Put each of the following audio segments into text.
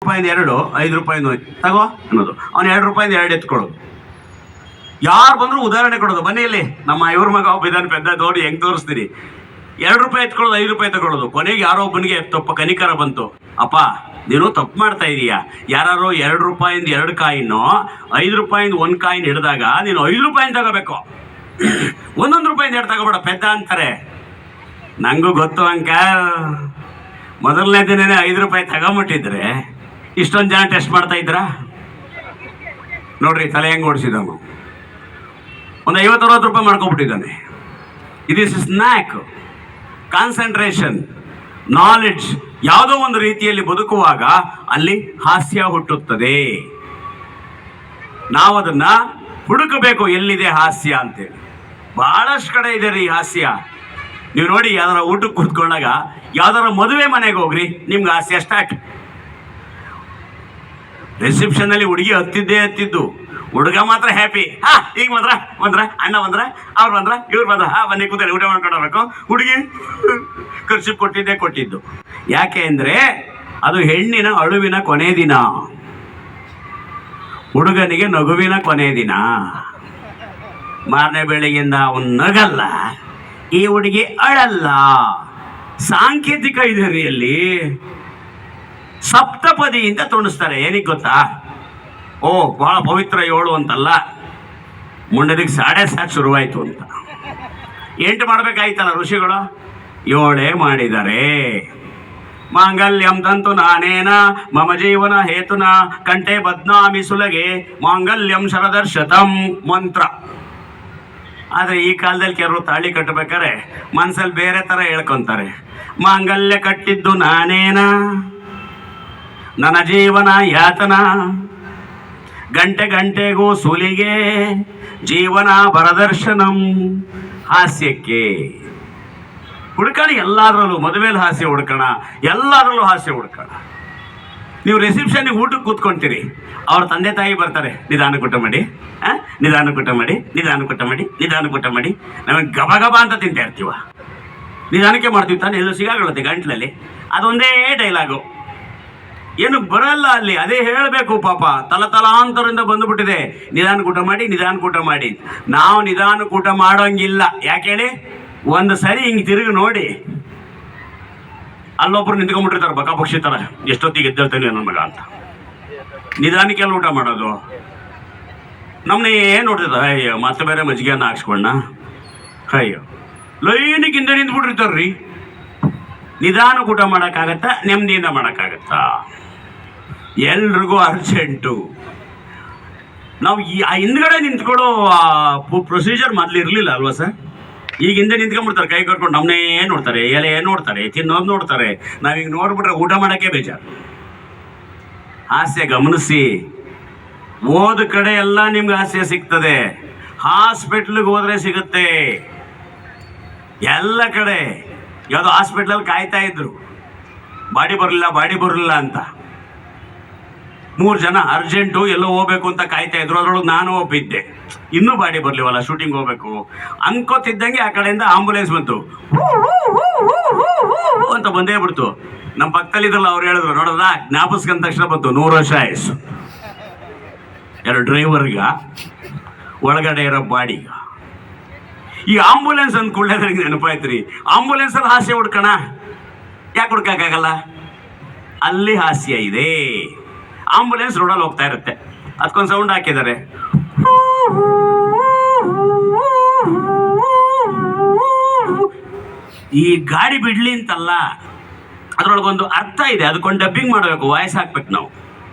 ರೂಪಾಯಿಂದ 2, 5 ರೂಪಾಯಿಂದ ತಗೋ ಅನ್ನೋದು. ಅವ್ನು 2 ರೂಪಾಯಿಂದ 2 ಎತ್ಕೊಳ್ಳೋದು. ಯಾರು ಬಂದರೂ ಉದಾಹರಣೆ ಕೊಡೋದು. ಬನ್ನಿ ಇಲ್ಲಿ ನಮ್ಮ ಇವ್ರ ಮಗ ಒಬ್ಬ ಇದ್ದಾನೆ ಪೆದ್ದ, ನೋಡಿ ಹೆಂಗೆ ತೋರಿಸ್ತೀರಿ. 2 ರೂಪಾಯಿ ಎತ್ಕೊಳ್ಳೋದು, 5 ರೂಪಾಯಿ ತಗೊಳ್ಳೋದು. ಕೊನೆಗೆ ಯಾರೋ ಒಬ್ಬನಿಗೆ ಕನಿಕರ ಬಂತು. ಅಪ್ಪ ನೀನು ತಪ್ಪು ಮಾಡ್ತಾ ಇದೀಯಾ, ಯಾರು 2 ರೂಪಾಯಿಂದ 2 ಕಾಯಿನೋ 5 ರೂಪಾಯಿಂದ 1 ಕಾಯಿನ್ ಹಿಡಿದಾಗ ನೀನು 5 ರೂಪಾಯಿಂದ ತಗೋಬೇಕು, 1 ರೂಪಾಯಿಂದ 2 ತಗೋಬೇಡ ಪೆದ್ದ ಅಂತಾರೆ. ನಂಗೂ ಗೊತ್ತು ಅಂಕಲ್, ಮೊದಲನೇ ದಿನನೇ 5 ರೂಪಾಯಿ ತಗೊಂಬಿಟ್ಟಿದ್ರೆ ಇಷ್ಟೊಂದು ಜನ ಟೆಸ್ಟ್ ಮಾಡ್ತಾ ಇದ್ರ ನೋಡ್ರಿ. ತಲೆ ಹೆಂಗೆ ಓಡಿಸಿದವನು ಒಂದು 50-60 ರೂಪಾಯಿ ಮಾಡ್ಕೊಬಿಟ್ಟಿದ್ದಾನೆ. ಇದಿಸ್ ಸ್ನ್ಯಾಕ್, ಕಾನ್ಸಂಟ್ರೇಷನ್, ನಾಲೆಡ್ಜ್. ಯಾವುದೋ ಒಂದು ರೀತಿಯಲ್ಲಿ ಬದುಕುವಾಗ ಅಲ್ಲಿ ಹಾಸ್ಯ ಹುಟ್ಟುತ್ತದೆ. ನಾವು ಅದನ್ನ ಹುಡುಕಬೇಕು, ಎಲ್ಲಿದೆ ಹಾಸ್ಯ ಅಂತೇಳಿ. ಬಹಳಷ್ಟು ಕಡೆ ಇದೆ ರೀ ಹಾಸ್ಯ. ನೀವು ನೋಡಿ, ಯಾವ್ದಾರ ಊಟಕ್ಕೆ ಕೂತ್ಕೊಂಡಾಗ ಯಾವ್ದಾರ ಮದುವೆ ಮನೆಗೆ ಹೋಗ್ರಿ, ನಿಮ್ಗೆ ಹಾಸ್ಯ ಸ್ಟಾರ್ಟ್. ರಿಸೆಪ್ಷನ್ನಲ್ಲಿ ಹುಡುಗಿ ಹತ್ತಿದ್ದು, ಹುಡುಗ ಮಾತ್ರ ಹ್ಯಾಪಿ. ಈಗ ಬಂದ್ರ ಅಣ್ಣ ಬಂದ್ರ, ಅವ್ರು ಬಂದ್ರ, ಇವ್ರು ಬಂದ್ರ, ಬನ್ನಿ ಕೂತಲ್ಲಿ ಊಟ ಮಾಡ್ಕೊಂಡು ಹೋಗ್ಬೇಕು. ಹುಡುಗಿ ಖರ್ಚು ಕೊಟ್ಟಿದ್ದು. ಯಾಕೆ ಅಂದ್ರೆ ಅದು ಹೆಣ್ಣಿನ ಅಳುವಿನ ಕೊನೆ ದಿನ, ಹುಡುಗನಿಗೆ ನಗುವಿನ ಕೊನೆ ದಿನ. ಮಾರನೇ ಬೆಳಗ್ಗೆಯಿಂದ ಅವನು ನಗಲ್ಲ, ಈ ಹುಡುಗಿ ಅಳಲ್ಲ. ಸಾಂಕೇತಿಕ ಇದೆ ರೀ ಅಲ್ಲಿ. ಸಪ್ತಪದಿ ಅಂತ ತುಣಿಸ್ತಾರೆ. ಏನಕ್ಕೆ ಗೊತ್ತಾ? ಬಹಳ ಪವಿತ್ರ 7 ಅಂತಲ್ಲ, ಮುಂಡದಿಗೆ 7.5 ಶುರುವಾಯಿತು ಅಂತ. 8 ಮಾಡ್ಬೇಕಾಯ್ತಲ್ಲ ಋಷಿಗಳು, 7 ಮಾಡಿದ್ದಾರೆ. ಮಾಂಗಲ್ಯಂ ತಂತು ನಾನೇನ ಮಮ ಜೀವನ ಹೇತುನ ಕಂಠೆ ಬದ್ನಾಮಿ ಸುಲಗೆ ಮಾಂಗಲ್ಯಂ ಶರದರ್ಶತಂ ಮಂತ್ರ. ಆದರೆ ಈ ಕಾಲದಲ್ಲಿ ಕೆಲವರು ತಾಳಿ ಕಟ್ಟಬೇಕಾರೆ ಮನಸ್ಸಲ್ಲಿ ಬೇರೆ ಥರ ಹೇಳ್ಕೊಂತಾರೆ. ಮಾಂಗಲ್ಯ ಕಟ್ಟಿದ್ದು ನಾನೇನ, ನನ್ನ ಜೀವನ ಯಾತನ, ಗಂಟೆಗೂ ಸುಲಿಗೆ, ಜೀವನ ಬರದರ್ಶನಂ. ಹಾಸ್ಯಕ್ಕೆ ಹುಡ್ಕೋಣ, ಎಲ್ಲದರಲ್ಲೂ. ಮದುವೆಯಲ್ಲಿ ಹಾಸ್ಯ ಹುಡ್ಕೋಣ, ಎಲ್ಲದರಲ್ಲೂ ಹಾಸ್ಯ ಹುಡ್ಕೋಣ. ನೀವು ರಿಸೆಪ್ಷನ್ಗೆ ಊಟಕ್ಕೆ ಕೂತ್ಕೊಂತೀರಿ, ಅವ್ರ ತಂದೆ ತಾಯಿ ಬರ್ತಾರೆ, ನಿಧಾನಕ್ಕೆ ಊಟ ಮಾಡಿ, ನಿಧಾನಕ್ಕೆ ಊಟ ಮಾಡಿ, ನಿಧಾನಕ್ಕೆ ಊಟ ಮಾಡಿ, ನಿಧಾನಕ್ಕೆ ಊಟ ಮಾಡಿ. ನಮಗೆ ಗಬ ಅಂತ ತಿಂತಾ ಇರ್ತೀವ, ನಿಧಾನಕ್ಕೆ ಮಾಡ್ತೀವಿ ತಾನೆ, ಎಲ್ಲೂ ಸಿಗಾಕೊಳ್ಳುತ್ತೆ ಗಂಟ್ಲಲ್ಲಿ. ಅದೊಂದೇ ಡೈಲಾಗು, ಏನು ಬರಲ್ಲ ಅಲ್ಲಿ. ಅದೇ ಹೇಳಬೇಕು ಪಾಪ, ತಲಾಂತರದಿಂದ ಬಂದುಬಿಟ್ಟಿದೆ. ನಿಧಾನಕ್ಕೆ ಊಟ ಮಾಡಿ, ನಿಧಾನಕ್ಕೆ ಊಟ ಮಾಡಿ. ನಾವು ನಿಧಾನಕ್ಕೆ ಊಟ ಮಾಡೋಂಗಿಲ್ಲ. ಯಾಕೆ ಹೇಳಿ? ಒಂದು ಸರಿ ಹಿಂಗೆ ತಿರುಗಿ ನೋಡಿ, ಅಲ್ಲೊಬ್ರು ನಿಂತ್ಕೊಂಡ್ಬಿಟ್ಟಿರ್ತಾರೆ ಬಕ ಪಕ್ಷಿ ಥರ, ಎಷ್ಟೊತ್ತಿಗೆ ಎದ್ದೇಳ್ತಾನೆ ನನ್ನ ಮಗ ಅಂತ. ನಿಧಾನಕ್ಕೆ ಎಲ್ಲ ಊಟ ಮಾಡೋದು. ನಮ್ಮನ್ನೇ ಏನು ನೋಡ್ತಿದ್ದ, ಅಯ್ಯೋ ಮತ್ತೆ ಬೇರೆ ಮಜ್ಜಿಗೆಯನ್ನು ಹಾಕ್ಸ್ಕೊಂಡ, ಅಯ್ಯೋ ಲೈನಿಗೆ ಹಿಂದೆ ನಿಂತ್ಬಿಟ್ಟಿರ್ತಾರ್ರಿ. ನಿಧಾನಕ್ಕೆ ಊಟ ಮಾಡೋಕ್ಕಾಗತ್ತಾ? ನೆಮ್ಮದಿಯಿಂದ ಮಾಡೋಕ್ಕಾಗತ್ತಾ? ಎಲ್ರಿಗೂ ಅರ್ಜೆಂಟು. ನಾವು ಹಿಂದ್ಗಡೆ ನಿಂತ್ಕೊಳ್ಳೋ ಪ್ರೊಸೀಜರ್ ಮೊದಲು ಇರಲಿಲ್ಲ ಅಲ್ವಾ ಸರ್? ಈಗ ಹಿಂದೆ ನಿಂತ್ಕೊಂಡ್ಬಿಡ್ತಾರೆ, ಕೈ ಕಟ್ಕೊಂಡು ನಮ್ಮನ್ನೇ ನೋಡ್ತಾರೆ, ಎಲೆ ನೋಡ್ತಾರೆ, ತಿನ್ನೋದು ನೋಡ್ತಾರೆ. ನಾವೀಗ ನೋಡ್ಬಿಟ್ರೆ ಊಟ ಮಾಡೋಕ್ಕೆ ಬೇಜಾರು. ಹಾಸ್ಯ ಗಮನಿಸಿ. ಹೋದ ಕಡೆ ಎಲ್ಲ ನಿಮ್ಗೆ ಹಾಸ್ಯ ಸಿಗ್ತದೆ. ಹಾಸ್ಪಿಟ್ಲಿಗೆ ಹೋದ್ರೆ ಸಿಗುತ್ತೆ ಎಲ್ಲ ಕಡೆ. ಯಾವುದೋ ಹಾಸ್ಪಿಟ್ಲಲ್ಲಿ ಕಾಯ್ತಾ ಇದ್ರು, ಬಾಡಿ ಬರಲಿಲ್ಲ ಅಂತ. 3 ಜನ ಅರ್ಜೆಂಟು ಎಲ್ಲೋ ಹೋಗ್ಬೇಕು ಅಂತ ಕಾಯ್ತಾ ಇದ್ರು. ಅದರೊಳಗೆ ನಾನು ಒಬ್ಬಿದ್ದೆ, ಇನ್ನೂ ಬಾಡಿ ಬರಲಿವಲ್ಲ, ಶೂಟಿಂಗ್ ಹೋಗ್ಬೇಕು ಅನ್ಕೋತಿದ್ದಂಗೆ ಆ ಕಡೆಯಿಂದ ಆಂಬುಲೆನ್ಸ್ ಬಂತು ಅಂತ ಬಂದೇ ಬಿಡ್ತು. ನಮ್ಮ ಪಕ್ಕದಲ್ಲಿದ್ರಲ್ಲ, ಅವ್ರು ಹೇಳಿದ್ರು, ನೋಡೋದ ಜ್ಞಾಪಿಸ್ಕೊಂಡ ತಕ್ಷಣ ಬಂತು 100 ವರ್ಷ ಆಯಸ್ಸು. ಯಾರು ಡ್ರೈವರ್ಗ, ಒಳಗಡೆ ಇರೋ ಬಾಡಿಗ. ಈ ಆಂಬುಲೆನ್ಸ್ ಅಂದ ಕೂಡಲೇ ನನಗೆ ನೆನಪಾಯ್ತು ರೀ, ಆಂಬುಲೆನ್ಸಲ್ಲಿ ಹಾಸ್ಯ ಹುಡ್ಕೋಣ. ಯಾಕೆ ಹುಡ್ಕೋಕ್ಕಾಗಲ್ಲ? ಅಲ್ಲಿ ಹಾಸ್ಯ ಇದೆ. ಆಂಬುಲೆನ್ಸ್ ರೋಡಲ್ಲಿ ಹೋಗ್ತಾ ಇರುತ್ತೆ, ಅದಕ್ಕೊಂದು ಸೌಂಡ್ ಹಾಕಿದ್ದಾರೆ. ಈ ಗಾಡಿ ಬಿಡ್ಲಿ ಅಂತಲ್ಲ, ಅದರೊಳಗೊಂದು ಅರ್ಥ ಇದೆ. ಅದಕ್ಕೊಂದು ಡಬ್ಬಿಂಗ್ ಮಾಡಬೇಕು, ವಾಯ್ಸ್ ಹಾಕ್ಬೇಕು. ನಾವು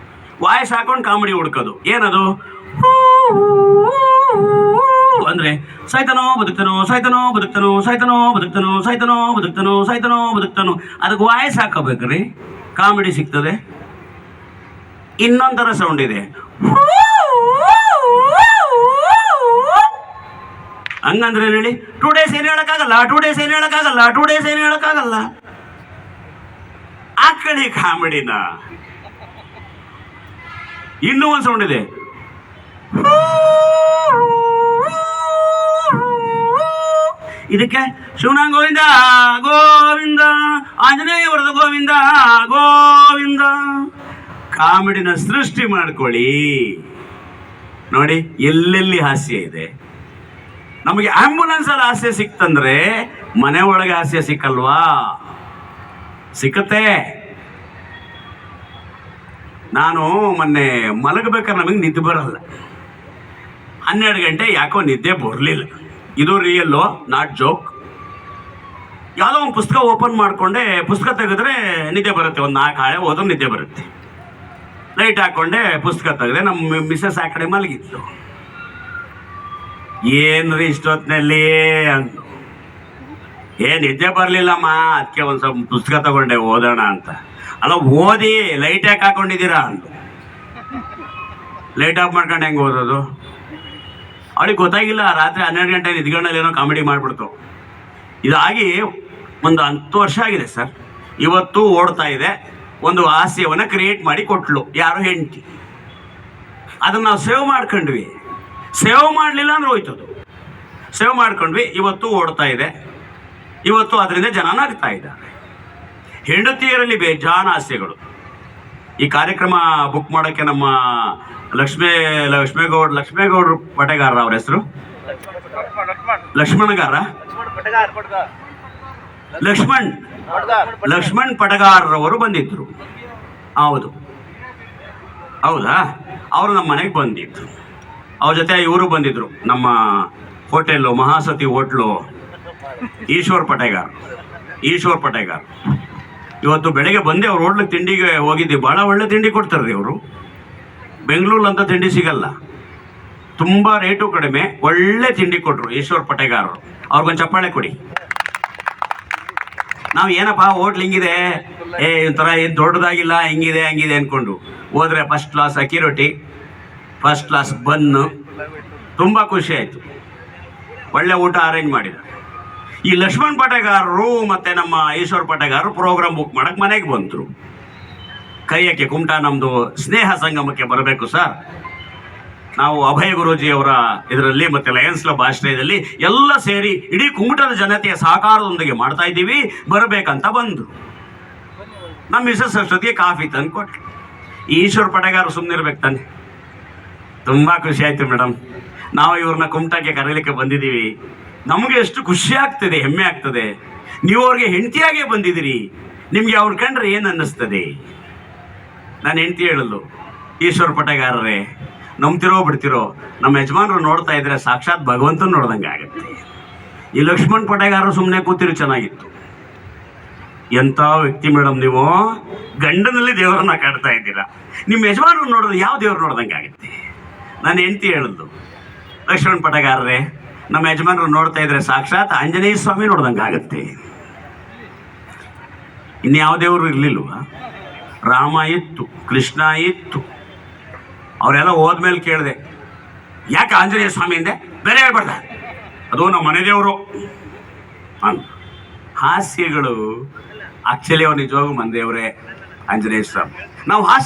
ವಾಯ್ಸ್ ಹಾಕೊಂಡು ಕಾಮಿಡಿ ಹುಡ್ಕೋದು. ಏನದು ಅಂದ್ರೆ ಸಾಯ್ತಾನೋ ಬದುಕ್ತಾನೋ, ಸಾಯ್ತಾನೋ ಬದುಕ್ತಾನೋ, ಸಾಯ್ತಾನೋ ಬದುಕ್ತಾನೋ, ಸಾಯ್ತಾನೋ ಬದುಕ್ತಾನೋ, ಸಾಯ್ತಾನೋ ಬದುಕ್ತಾನೋ. ಅದಕ್ಕೆ ವಾಯ್ಸ್ ಹಾಕೋಬೇಕ್ರಿ, ಕಾಮಿಡಿ ಸಿಗ್ತದೆ. ಇನ್ನೊಂಥರ ಸೌಂಡ್ ಇದೆ, ಹಂಗಂದ್ರೆ ಹೇಳಿ 2 ಡೇಸ್ ಏನು ಹೇಳಕ್ಕಾಗಲ್ಲ, 2 ಡೇಸ್ ಏನು ಹೇಳಕ್ಕಾಗಲ್ಲ, 2 ಡೇಸ್ ಏನು ಹೇಳಕ್ಕಾಗಲ್ಲ. ಆ ಕಡೆ ಕಾಮಿಡಿನ. ಇನ್ನೂ ಒಂದು ಸೌಂಡ್ ಇದೆ, ಇದಕ್ಕೆ ಶಿವನ ಗೋವಿಂದ ಗೋವಿಂದ, ಆಂಜನೇಯ ವರದ ಗೋವಿಂದ ಗೋವಿಂದ. ಕಾಮಿಡಿನ ಸೃಷ್ಟಿ ಮಾಡ್ಕೊಳ್ಳಿ. ನೋಡಿ ಎಲ್ಲೆಲ್ಲಿ ಹಾಸ್ಯ ಇದೆ. ನಮಗೆ ಆಂಬ್ಯುಲೆನ್ಸ್ ಅಲ್ಲಿ ಹಾಸ್ಯ ಸಿಕ್ತಂದ್ರೆ ಮನೆ ಒಳಗೆ ಹಾಸ್ಯ ಸಿಕ್ಕಲ್ವಾ? ಸಿಕ್ಕತ್ತೆ. ನಾನು ಮೊನ್ನೆ ಮಲಗಬೇಕಾದ್ರೆ ನಮಗೆ ನಿದ್ದೆ ಬರಲ್ಲ. 12 ಗಂಟೆ ಯಾಕೋ ನಿದ್ದೆ ಬರಲಿಲ್ಲ. ಇದು ರಿಯಲ್ಲು, ನಾಟ್ ಜೋಕ್. ಯಾವುದೋ ಒಂದು ಪುಸ್ತಕ ಓಪನ್ ಮಾಡಿಕೊಂಡೆ, ಪುಸ್ತಕ ತೆಗೆದ್ರೆ ನಿದ್ದೆ ಬರುತ್ತೆ. ಒಂದು 4 ಹಾಳೆ ಓದೋ ನಿದ್ದೆ ಬರುತ್ತೆ. ಲೈಟ್ ಹಾಕ್ಕೊಂಡೆ, ಪುಸ್ತಕ ತೆಗೆದೆ. ನಮ್ಮ ಮಿಸ್ಸಸ್ ಆ ಕಡೆ ಮಲಗಿತ್ತು. ಏನ್ರಿ ಇಷ್ಟೊತ್ತಿನಲ್ಲಿ ಅಂದು. ನಿದ್ದೆ ಬರಲಿಲ್ಲಮ್ಮ, ಅದಕ್ಕೆ ಒಂದು ಸ್ವಲ್ಪ ಪುಸ್ತಕ ತಗೊಂಡೆ ಓದೋಣ ಅಂತ. ಅಲ್ಲ ಓದಿ ಲೈಟ್ ಯಾಕೆ ಹಾಕೊಂಡಿದ್ದೀರಾ ಅಂದು. ಲೈಟ್ ಆಫ್ ಮಾಡ್ಕೊಂಡು ಹೆಂಗೆ ಓದೋದು? ಅವಳಿಗೆ ಗೊತ್ತಾಗಿಲ್ಲ. ರಾತ್ರಿ 12 ಗಂಟೆ ನಿದ್ಗಣ್ಣಲ್ಲಿ ಏನೋ ಕಾಮಿಡಿ ಮಾಡಿಬಿಡ್ತು. ಇದಾಗಿ ಒಂದು 10 ವರ್ಷ ಆಗಿದೆ ಸರ್. ಇವತ್ತು ಓಡ್ತಾ ಇದೆ. ಒಂದು ಹಾಸ್ಯವನ್ನು ಕ್ರಿಯೇಟ್ ಮಾಡಿ ಕೊಟ್ಲು ಯಾರು ಹೆಂಡತಿ. ಅದನ್ನು ನಾವು ಸೇವ್ ಮಾಡ್ಕೊಂಡ್ವಿ. ಸೇವ್ ಮಾಡಲಿಲ್ಲ ಅಂದ್ರೆ ಹೋಯ್ತದು. ಸೇವ್ ಮಾಡ್ಕೊಂಡ್ವಿ. ಇವತ್ತು ಓಡ್ತಾ ಇದೆ. ಇವತ್ತು ಅದರಿಂದ ಜನ ನಗ್ತಾ ಇದ್ದಾರೆ. ಹೆಂಡತಿಯರಲ್ಲಿ ಬೇಜಾನ ಹಾಸ್ಯಗಳು. ಈ ಕಾರ್ಯಕ್ರಮ ಬುಕ್ ಮಾಡೋಕ್ಕೆ ನಮ್ಮ ಲಕ್ಷ್ಮೇಗೌಡರು ಪಟಗಾರ, ಅವ್ರ ಹೆಸರು ಲಕ್ಷ್ಮಣ್ ಪಟಗಾರರವರು ಬಂದಿದ್ರು. ಹೌದಾ? ಅವರು ನಮ್ಮ ಮನೆಗೆ ಬಂದಿದ್ರು. ಅವ್ರ ಜೊತೆ ಇವರು ಬಂದಿದ್ರು. ನಮ್ಮ ಹೋಟೆಲ್ಲು ಮಹಾಸತಿ ಹೋಟ್ಲು ಈಶ್ವರ್ ಪಟೇಗಾರ್. ಇವತ್ತು ಬೆಳಗ್ಗೆ ಬಂದೆ ಅವ್ರ ಹೋಟ್ಲಿಗೆ ತಿಂಡಿಗೆ ಹೋಗಿದ್ದೆ. ಭಾಳ ಒಳ್ಳೆ ತಿಂಡಿ ಕೊಡ್ತಾರೆ ಅವರು. ಬೆಂಗಳೂರಲ್ಲಿ ತಿಂಡಿ ಸಿಗಲ್ಲ. ತುಂಬ ರೇಟು ಕಡಿಮೆ, ಒಳ್ಳೆ ತಿಂಡಿ ಕೊಟ್ಟರು ಈಶ್ವರ್ ಪಟೇಗಾರರು. ಅವ್ರಿಗೊಂದು ಚಪ್ಪಾಳೆ ಕೊಡಿ. ನಾವು ಏನಪ್ಪ ಹೋಟ್ಲ್ ಹಿಂಗಿದೆ, ಒಂಥರ ಏನು ದೊಡ್ಡದಾಗಿಲ್ಲ, ಹಿಂಗಿದೆ ಹಂಗಿದೆ ಅಂದ್ಕೊಂಡು ಹೋದರೆ ಫಸ್ಟ್ ಕ್ಲಾಸ್ ಅಕ್ಕಿ ರೊಟ್ಟಿ, ಫಸ್ಟ್ ಕ್ಲಾಸ್ ಬನ್ನು, ತುಂಬ ಖುಷಿ ಆಯಿತು. ಒಳ್ಳೆ ಊಟ ಅರೇಂಜ್ ಮಾಡಿದ್ದಾರೆ. ಈ ಲಕ್ಷ್ಮಣ್ ಪಟೇಗಾರರು ಮತ್ತು ನಮ್ಮ ಈಶ್ವರ್ ಪಟೇಗಾರರು ಪ್ರೋಗ್ರಾಮ್ ಬುಕ್ ಮಾಡೋಕ್ಕೆ ಮನೆಗೆ ಬಂದರು. ಕೈಯಕ್ಕೆ ಕುಮಟಾ ನಮ್ಮದು ಸ್ನೇಹ ಸಂಗಮಕ್ಕೆ ಬರಬೇಕು ಸರ್, ನಾವು ಅಭಯ ಗುರೂಜಿಯವರ ಇದರಲ್ಲಿ ಮತ್ತು ಲಯನ್ಸ್ ಕ್ಲಬ್ ಆಶ್ರಯದಲ್ಲಿ ಎಲ್ಲ ಸೇರಿ ಇಡೀ ಕುಮಟದ ಜನತೆಯ ಸಹಕಾರದೊಂದಿಗೆ ಮಾಡ್ತಾ ಇದ್ದೀವಿ, ಬರಬೇಕಂತ ಬಂದರು. ನಮ್ಮ ಮಿಸಸ್ ಅಷ್ಟೊತ್ತಿಗೆ ಕಾಫಿ ತಂದು ಕೊಟ್ಟರು. ಈಶ್ವರ್ ಪಟೇಗಾರರು ಸುಮ್ಮನಿರ್ಬೇಕು ತಾನೆ. ತುಂಬ ಖುಷಿ ಆಯಿತು ಮೇಡಮ್, ನಾವು ಇವ್ರನ್ನ ಕುಮಟಾಕ್ಕೆ ಕರೀಲಿಕ್ಕೆ ಬಂದಿದ್ದೀವಿ. ನಮಗೆ ಎಷ್ಟು ಖುಷಿ ಆಗ್ತದೆ, ಹೆಮ್ಮೆ ಆಗ್ತದೆ. ನೀವು ಅವ್ರಿಗೆ ಹೆಂಡತಿಯಾಗೇ ಬಂದಿದ್ದೀರಿ, ನಿಮಗೆ ಅವ್ರು ಕಂಡ್ರೆ ಏನು ಅನ್ನಿಸ್ತದೆ? ನಾನು ಹೆಂಡತಿ ಹೇಳಲು, ಈಶ್ವರ್ ಪಟೇಗಾರರೇ, ನಂಬ್ತಿರೋ ಬಿಡ್ತಿರೋ, ನಮ್ಮ ಯಜಮಾನರು ನೋಡ್ತಾ ಇದ್ರೆ ಸಾಕ್ಷಾತ್ ಭಗವಂತನ ನೋಡ್ದಂಗೆ ಆಗುತ್ತೆ. ಈ ಲಕ್ಷ್ಮಣ್ ಪಟೇಗಾರರು ಸುಮ್ಮನೆ ಕೂತಿರು ಚೆನ್ನಾಗಿತ್ತು. ಎಂಥ ವ್ಯಕ್ತಿ ಮೇಡಮ್ ನೀವು, ಗಂಡನಲ್ಲಿ ದೇವರನ್ನ ಕಾಡ್ತಾ ಇದ್ದೀರಾ. ನಿಮ್ಮ ಯಜಮಾನರು ನೋಡಿದ್ರೆ ಯಾವ ದೇವ್ರು ನೋಡ್ದಂಗೆ ಆಗುತ್ತೆ? ನಾನು ಹೆಂಡತಿ ಹೇಳೋದು, ಲಕ್ಷ್ಮಣ್ ಪಟೇಗಾರರೇ, ನಮ್ಮ ಯಜಮಾನರು ನೋಡ್ತಾ ಇದ್ರೆ ಸಾಕ್ಷಾತ್ ಆಂಜನೇಯ ಸ್ವಾಮಿ ನೋಡ್ದಂಗೆ ಆಗುತ್ತೆ. ಇನ್ಯಾವ ದೇವರು ಇರಲಿಲ್ವ? ರಾಮ ಇತ್ತು, ಕೃಷ್ಣ ಇತ್ತು. ಅವರೆಲ್ಲ ಹೋದ್ಮೇಲೆ ಕೇಳಿದೆ, ಯಾಕೆ ಆಂಜನೇಯ ಸ್ವಾಮಿ ಅಂದೆ? ಬೇರೆ ಹೇಳ್ಬಾರ್ದ, ಅದು ನಮ್ಮ ಮನೆ ದೇವರು ಅಂತ. ಹಾಸ್ಯಗಳು ಆಕ್ಚುಲಿ ಅವ್ರು ನಿಜವಾಗೂ ಮನೆ ದೇವರೇ ಆಂಜನೇಯ ಸ್ವಾಮಿ. ನಾವು ಹಾಸ್ಯ